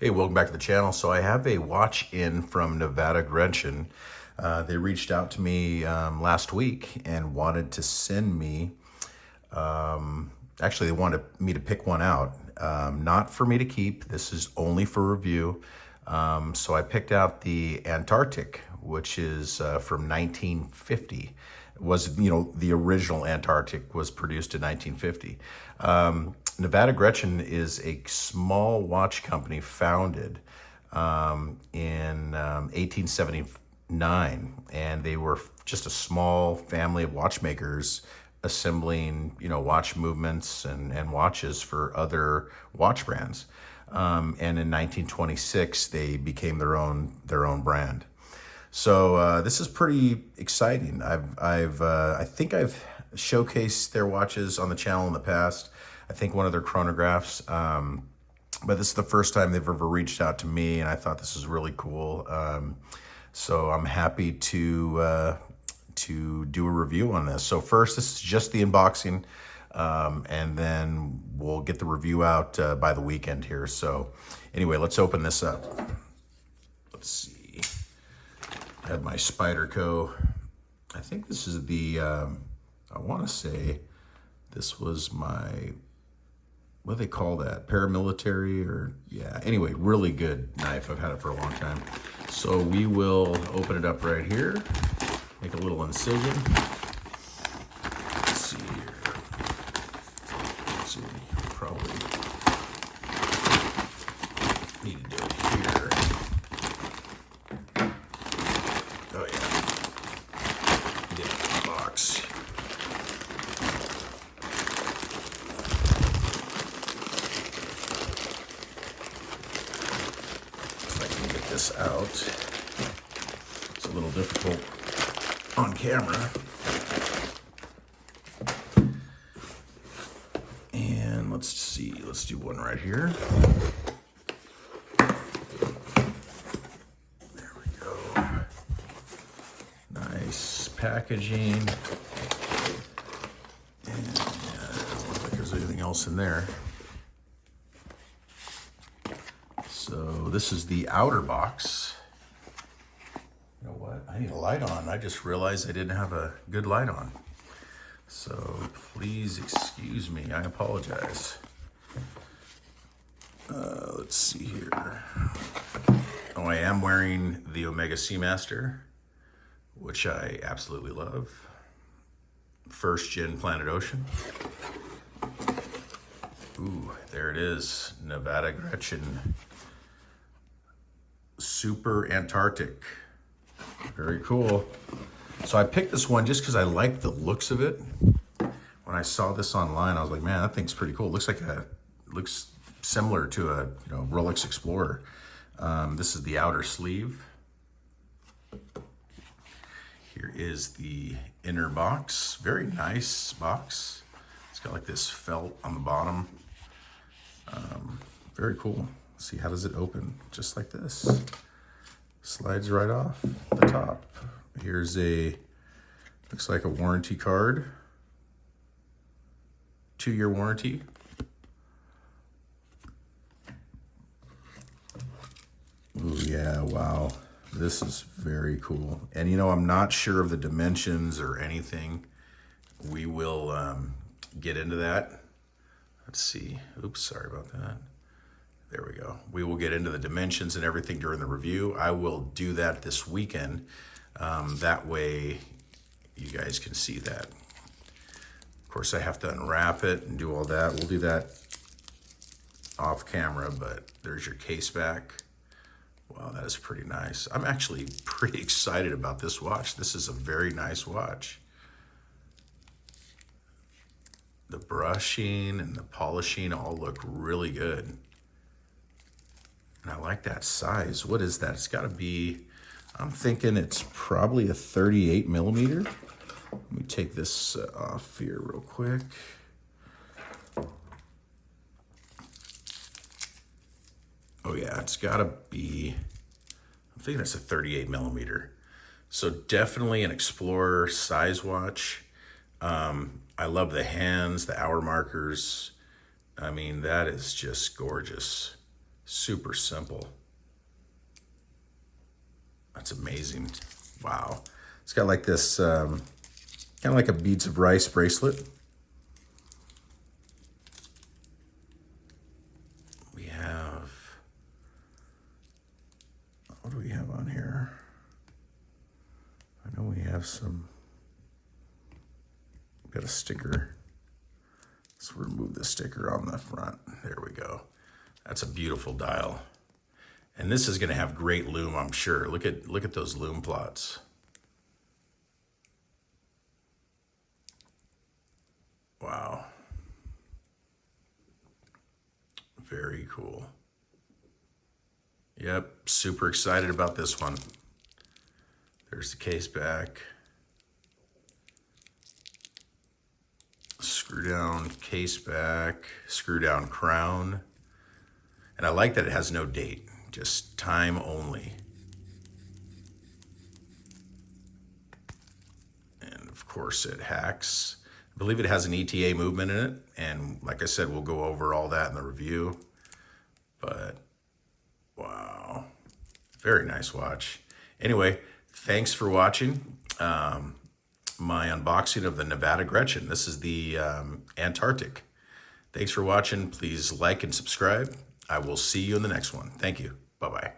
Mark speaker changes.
Speaker 1: Hey, welcome back to the channel. So I have a watch in from Nivada Grenchen. They reached out to me last week and wanted to send me, actually they wanted me to pick one out, not for me to keep. This is only for review. So I picked out the Antarctic, which is from 1950. It was, the original Antarctic was produced in 1950. Nivada Grenchen is a small watch company founded in 1879, and they were just a small family of watchmakers assembling, watch movements and watches for other watch brands. And in 1926, they became their own brand. So this is pretty exciting. I think I've showcased their watches on the channel in the past. I think one of their chronographs, but this is the first time they've ever reached out to me, and I thought this was really cool. So I'm happy to do a review on this. So first, this is just the unboxing, and then we'll get the review out by the weekend here. So anyway, let's open this up. Let's see. I have my Spyderco. I think this is the, I want to say this was my, what do they call that? Paramilitary or, yeah. Anyway, really good knife. I've had it for a long time. So we will open it up right here. Make a little incision. Let's see here. Let's see, probably need to do it here. Oh yeah. Get it in the box. If I can get this out. It's a little difficult on camera. And let's see, let's do one right here. There we go. Nice packaging. And yeah, it doesn't look like there's anything else in there. So this is the outer box. You know what? I need a light on. I just realized I didn't have a good light on. So please excuse me. I apologize. Let's see here. Oh, I am wearing the Omega Seamaster, which I absolutely love. First gen Planet Ocean. Ooh, there it is. Nivada Grenchen. Super Antarctic. Very cool. So I picked this one just because I like the looks of it. When I saw this online, I was like, man, that thing's pretty cool. It looks similar to a Rolex Explorer. This is the outer sleeve. Here is the inner box. Very nice box. It's got like this felt on the bottom. Very cool. Let's see, how does it open? Just like this. Slides right off the top. Here's looks like a warranty card. 2-year warranty. Ooh, yeah, wow. This is very cool. And I'm not sure of the dimensions or anything. We will get into that. Let's see. Oops, sorry about that. There we go. We will get into the dimensions and everything during the review. I will do that this weekend. That way you guys can see that. Of course, I have to unwrap it and do all that. We'll do that off camera, but there's your case back. Wow, that is pretty nice. I'm actually pretty excited about this watch. This is a very nice watch. The brushing and the polishing all look really good. And I like that size. What is that? It's got to be, I'm thinking it's probably a 38 millimeter. Let me take this off here real quick. Oh yeah, it's got to be, I'm thinking it's a 38 millimeter. So definitely an Explorer size watch. I love the hands, the hour markers. I mean, that is just gorgeous. Super simple. That's amazing. Wow. It's got like this, kind of like a beads of rice bracelet. We have, what do we have on here? I know we have some, we've got a sticker. Let's remove the sticker on the front. There we go. That's a beautiful dial. And this is going to have great loom, I'm sure. Look at those loom plots. Wow. Very cool. Yep, super excited about this one. There's the case back. Screw down case back, screw down crown. And I like that it has no date, just time only. And of course it hacks. I believe it has an ETA movement in it. And like I said, we'll go over all that in the review. But wow, very nice watch. Anyway, thanks for watching my unboxing of the Nivada Grenchen. This is the Antarctic. Thanks for watching. Please like and subscribe. I will see you in the next one. Thank you. Bye-bye.